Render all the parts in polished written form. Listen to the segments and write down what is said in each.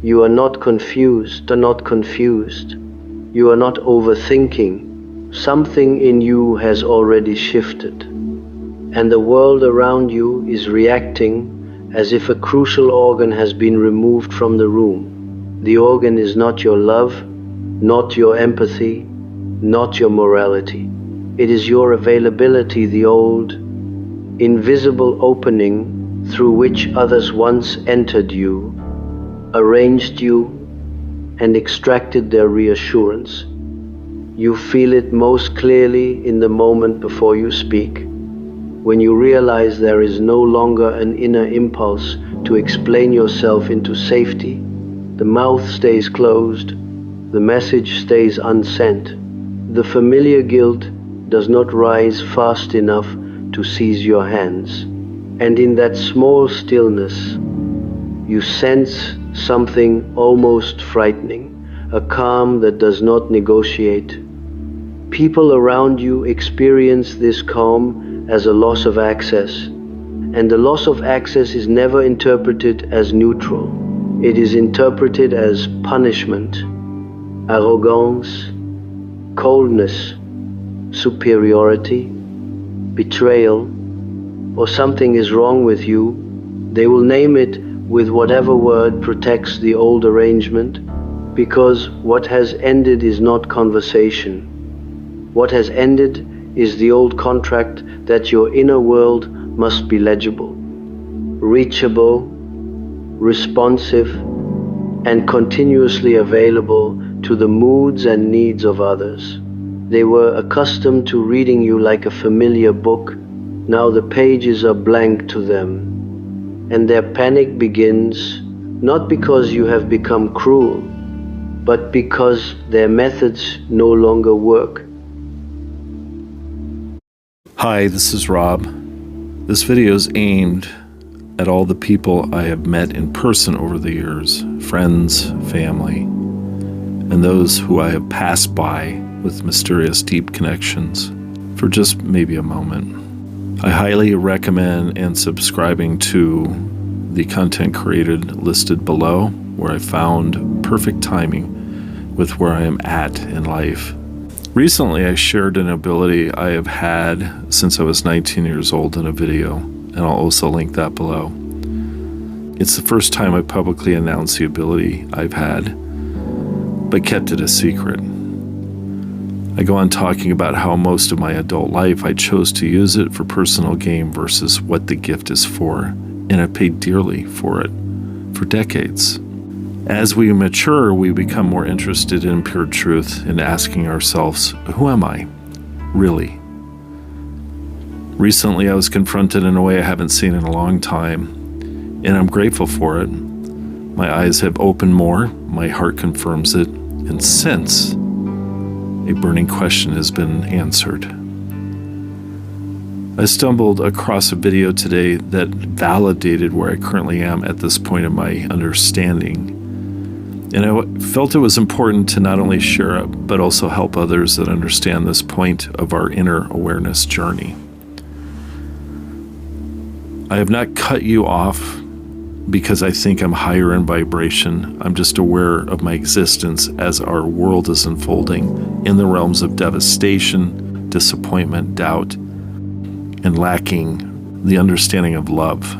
You are not confused, You are not overthinking. Something in you has already shifted. And the world around you is reacting as if a crucial organ has been removed from the room. The organ is not your love, not your empathy, not your morality. It is your availability, the old, invisible opening through which others once entered you, arranged you, and extracted their reassurance. You feel it most clearly in the moment before you speak, when you realize there is no longer an inner impulse to explain yourself into safety. The mouth stays closed, the message stays unsent. The familiar guilt does not rise fast enough to seize your hands. And in that small stillness, you sense something almost frightening, a calm that does not negotiate. People around you experience this calm as a loss of access, and the loss of access is never interpreted as neutral. It is interpreted as punishment, arrogance, coldness, superiority, betrayal, or something is wrong with you. They will name it with whatever word protects the old arrangement, because what has ended is not conversation. What has ended is the old contract that your inner world must be legible, reachable, responsive, and continuously available to the moods and needs of others. They were accustomed to reading you like a familiar book. Now the pages are blank to them. And their panic begins not because you have become cruel, but because their methods no longer work. Hi, this is Rob. This video is aimed at all the people I have met in person over the years, friends, family, and those who I have passed by with mysterious deep connections for just maybe a moment. I highly recommend and subscribing to the content created listed below, where I found perfect timing with where I am at in life. Recently, I shared an ability I have had since I was 19 years old in a video, and I'll also link that below. It's the first time I publicly announced the ability I've had, but kept it a secret. I go on talking about how most of my adult life I chose to use it for personal gain versus what the gift is for, and I paid dearly for it for decades. As we mature, we become more interested in pure truth and asking ourselves, who am I, really? Recently, I was confronted in a way I haven't seen in a long time, and I'm grateful for it. My eyes have opened more, my heart confirms it, and since a burning question has been answered. I stumbled across a video today that validated where I currently am at this point in my understanding. And I felt it was important to not only share it, but also help others that understand this point of our inner awareness journey. I have not cut you off because I think I'm higher in vibration. I'm just aware of my existence as our world is unfolding in the realms of devastation, disappointment, doubt, and lacking the understanding of love.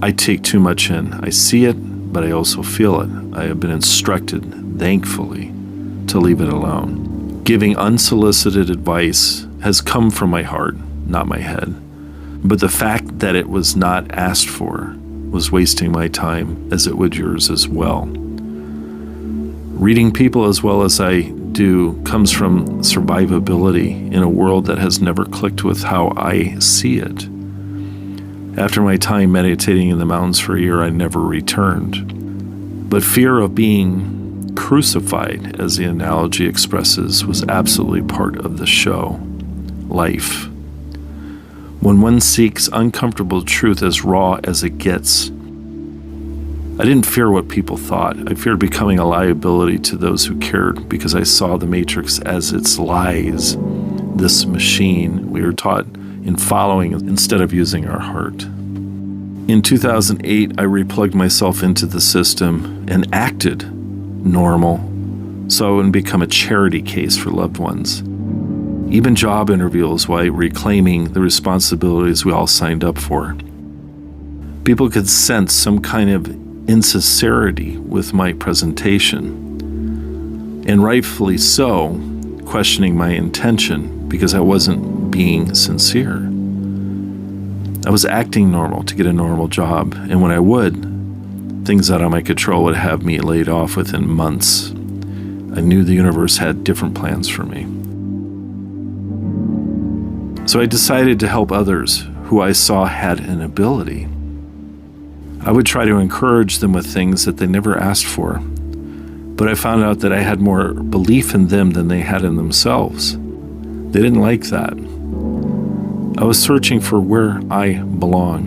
I take too much in. I see it, but I also feel it. I have been instructed, thankfully, to leave it alone. Giving unsolicited advice has come from my heart, not my head. But the fact that it was not asked for was wasting my time, as it would yours as well. Reading people as well as I do comes from survivability in a world that has never clicked with how I see it. After my time meditating in the mountains for a year, I never returned. But fear of being crucified, as the analogy expresses, was absolutely part of the show, life. When one seeks uncomfortable truth as raw as it gets, I didn't fear what people thought. I feared becoming a liability to those who cared because I saw the Matrix as its lies, this machine we are taught in following instead of using our heart. In 2008, I replugged myself into the system and acted normal so I wouldn't become a charity case for loved ones. Even job interviews while reclaiming the responsibilities we all signed up for. People could sense some kind of insincerity with my presentation, and rightfully so, questioning my intention because I wasn't being sincere. I was acting normal to get a normal job, and when I would, things out of my control would have me laid off within months. I knew the universe had different plans for me. So I decided to help others who I saw had an ability. I would try to encourage them with things that they never asked for, but I found out that I had more belief in them than they had in themselves. They didn't like that. I was searching for where I belong,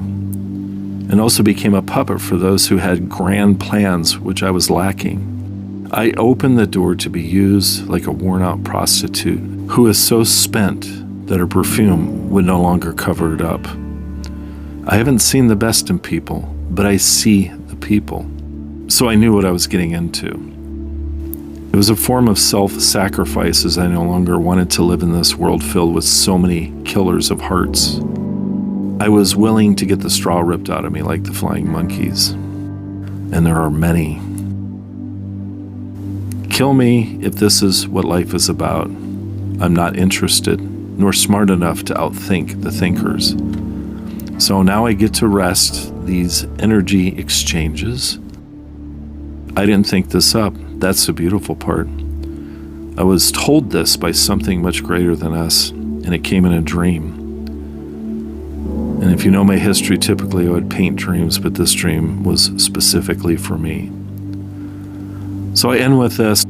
and also became a puppet for those who had grand plans, which I was lacking. I opened the door to be used like a worn-out prostitute who is so spent that her perfume would no longer cover it up. I haven't seen the best in people, but I see the people. So I knew what I was getting into. It was a form of self-sacrifice, as I no longer wanted to live in this world filled with so many killers of hearts. I was willing to get the straw ripped out of me like the flying monkeys. And there are many. Kill me if this is what life is about. I'm not interested, nor smart enough to outthink the thinkers. So now I get to rest these energy exchanges. I didn't think this up. That's the beautiful part. I was told this by something much greater than us, and it came in a dream. And if you know my history, typically I would paint dreams, but this dream was specifically for me. So I end with this.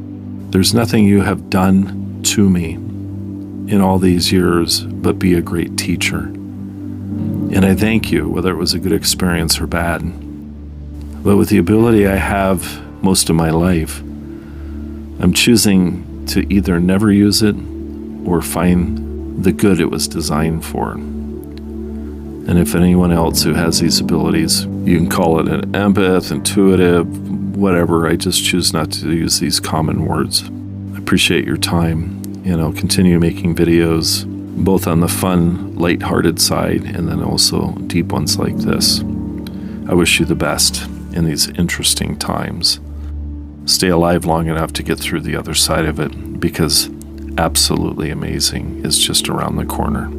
There's nothing you have done to me in all these years, but be a great teacher. And I thank you, whether it was a good experience or bad. But with the ability I have most of my life, I'm choosing to either never use it or find the good it was designed for. And if anyone else who has these abilities, you can call it an empath, intuitive, whatever, I just choose not to use these common words. I appreciate your time, and I'll continue making videos, both on the fun, lighthearted side, and then also deep ones like this. I wish you the best in these interesting times. Stay alive long enough to get through the other side of it, because absolutely amazing is just around the corner.